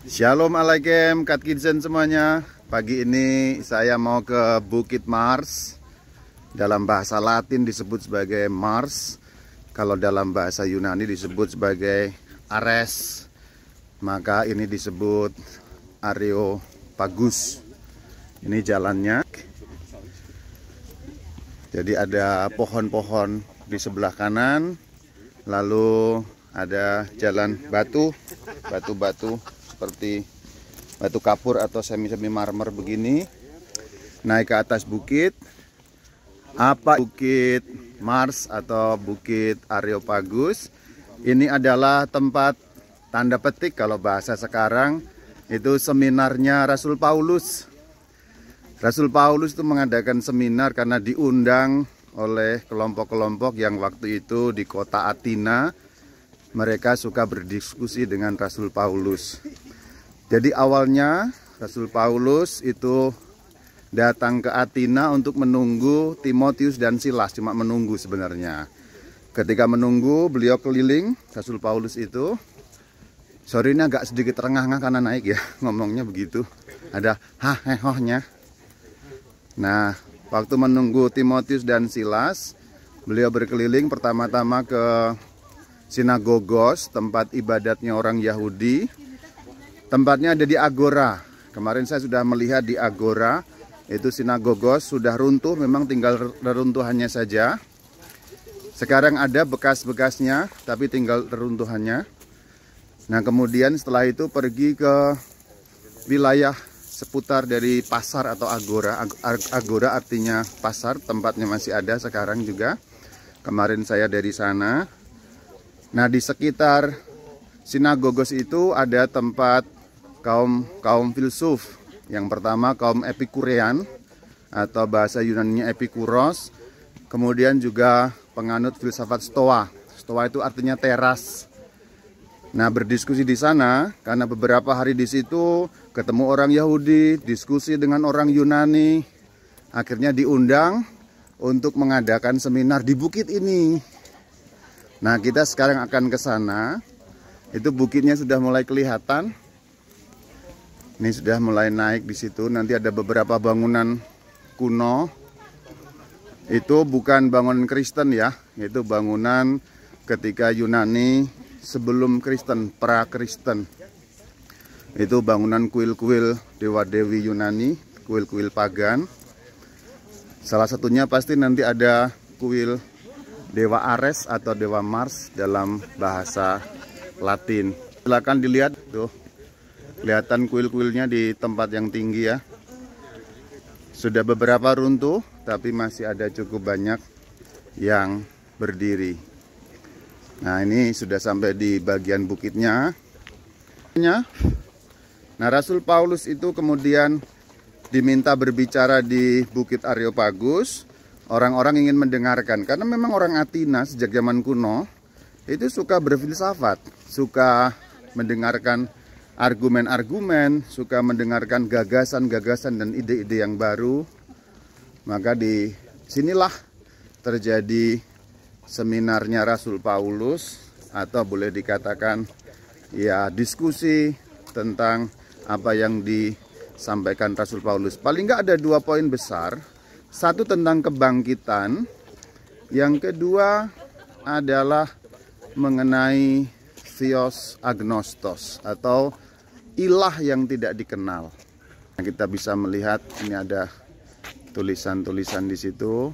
Shalom alaikum Katkizen semuanya. Pagi ini saya mau ke Bukit Mars. Dalam bahasa Latin disebut sebagai Mars. Kalau dalam bahasa Yunani disebut sebagai Ares. Maka ini disebut Areopagus. Ini jalannya. Jadi ada pohon-pohon di sebelah kanan, lalu ada jalan batu-batu seperti batu kapur atau semi-semi marmer begini, naik ke atas bukit. Apa Bukit Mars atau Bukit Areopagus? Ini adalah tempat, tanda petik kalau bahasa sekarang, itu seminarnya Rasul Paulus. Rasul Paulus itu mengadakan seminar karena diundang oleh kelompok-kelompok yang waktu itu di kota Athena. Mereka suka berdiskusi dengan Rasul Paulus. Jadi awalnya Rasul Paulus itu datang ke Athena untuk menunggu Timotius dan Silas. Cuma menunggu sebenarnya. Ketika menunggu, beliau keliling, Rasul Paulus itu. Sorry ini agak sedikit terengah-engah karena naik ya, ngomongnya begitu. Ada hah-hehohnya. Nah, waktu menunggu Timotius dan Silas, beliau berkeliling pertama-tama ke sinagogos, tempat ibadatnya orang Yahudi. Tempatnya ada di Agora. Kemarin saya sudah melihat di Agora, itu sinagogos sudah runtuh, memang tinggal reruntuhannya saja. Sekarang ada bekas-bekasnya, tapi tinggal reruntuhannya. Nah, kemudian setelah itu pergi ke wilayah seputar dari pasar atau agora. Agora artinya pasar, tempatnya masih ada sekarang juga. Kemarin saya dari sana. Nah, di sekitar sinagogos itu ada tempat kaum filsuf. Yang pertama kaum Epikurean atau bahasa Yunaninya Epikuros. Kemudian juga penganut filsafat Stoa. Stoa itu artinya teras. Nah, berdiskusi di sana karena beberapa hari di situ ketemu orang Yahudi, diskusi dengan orang Yunani. Akhirnya diundang untuk mengadakan seminar di bukit ini. Nah, kita sekarang akan ke sana. Itu bukitnya sudah mulai kelihatan. Ini sudah mulai naik di situ. Nanti ada beberapa bangunan kuno. Itu bukan bangunan Kristen ya, itu bangunan ketika Yunani sebelum Kristen, pra-Kristen. Itu bangunan kuil-kuil dewa-dewi Yunani, kuil-kuil pagan. Salah satunya pasti nanti ada kuil dewa Ares atau dewa Mars dalam bahasa Latin. Silakan dilihat tuh. Kelihatan kuil-kuilnya di tempat yang tinggi ya. Sudah beberapa runtuh, tapi masih ada cukup banyak yang berdiri. Nah, ini sudah sampai di bagian bukitnya. Nah, Rasul Paulus itu kemudian diminta berbicara di Bukit Areopagus. Orang-orang ingin mendengarkan, karena memang orang Athena sejak zaman kuno itu suka berfilsafat, suka mendengarkan argumen-argumen, suka mendengarkan gagasan-gagasan dan ide-ide yang baru. Maka di sinilah terjadi seminarnya Rasul Paulus, atau boleh dikatakan ya diskusi tentang apa yang disampaikan Rasul Paulus. Paling nggak ada 2 poin besar. Satu tentang kebangkitan, yang kedua adalah mengenai theos agnostos atau ilah yang tidak dikenal. Nah, kita bisa melihat ini ada tulisan-tulisan di situ.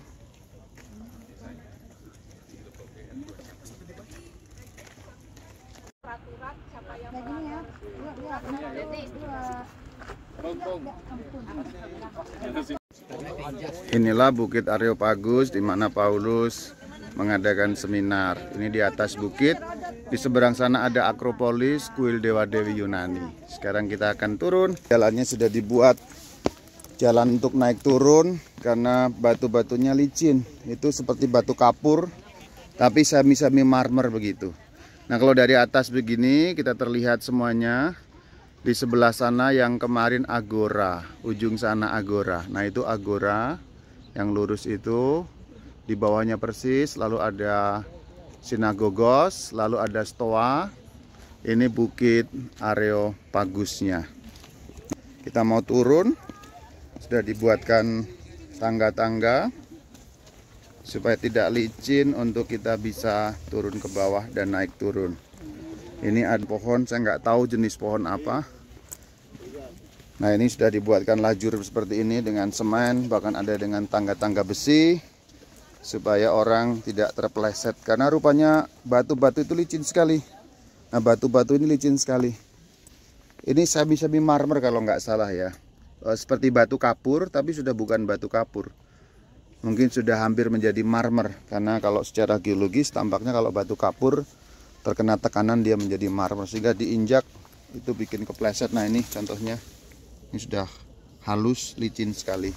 Inilah Bukit Areopagus di mana Paulus mengadakan seminar. Ini di atas bukit. Di seberang sana ada Akropolis, kuil dewa-dewi Yunani. Sekarang kita akan turun. Jalannya sudah dibuat jalan untuk naik turun karena batu-batunya licin. Itu seperti batu kapur, tapi semi-semi marmer begitu. Nah, kalau dari atas begini kita terlihat semuanya. Di sebelah sana yang kemarin Agora, ujung sana Agora. Nah, itu Agora yang lurus itu. Di bawahnya persis, lalu ada sinagogos, lalu ada Stoa. Ini Bukit Areopagusnya. Kita mau turun, sudah dibuatkan tangga-tangga supaya tidak licin untuk kita bisa turun ke bawah dan naik turun. Ini ada pohon, saya nggak tahu jenis pohon apa. Nah, ini sudah dibuatkan lajur seperti ini dengan semen, bahkan ada dengan tangga-tangga besi supaya orang tidak terpeleset, karena rupanya batu-batu itu licin sekali. Nah, batu-batu ini licin sekali. Ini sabi-sabi marmer kalau nggak salah ya. Seperti batu kapur, tapi sudah bukan batu kapur. Mungkin sudah hampir menjadi marmer, karena kalau secara geologis tampaknya kalau batu kapur terkena tekanan dia menjadi marmer, sehingga diinjak itu bikin kepleset. Nah, ini contohnya. Ini sudah halus, licin sekali.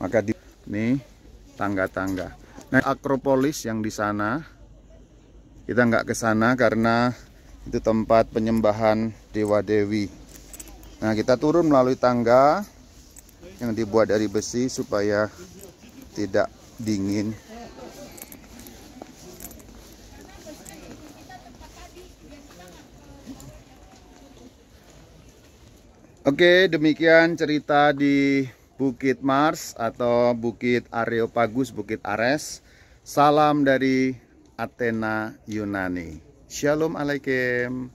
Maka ini tangga-tangga. Nah, Akropolis yang di sana, kita nggak ke sana karena itu tempat penyembahan dewa-dewi. Nah, kita turun melalui tangga yang dibuat dari besi supaya tidak dingin. Oke, demikian cerita di Bukit Mars atau Bukit Areopagus, Bukit Ares. Salam dari Athena, Yunani. Shalom alaikum.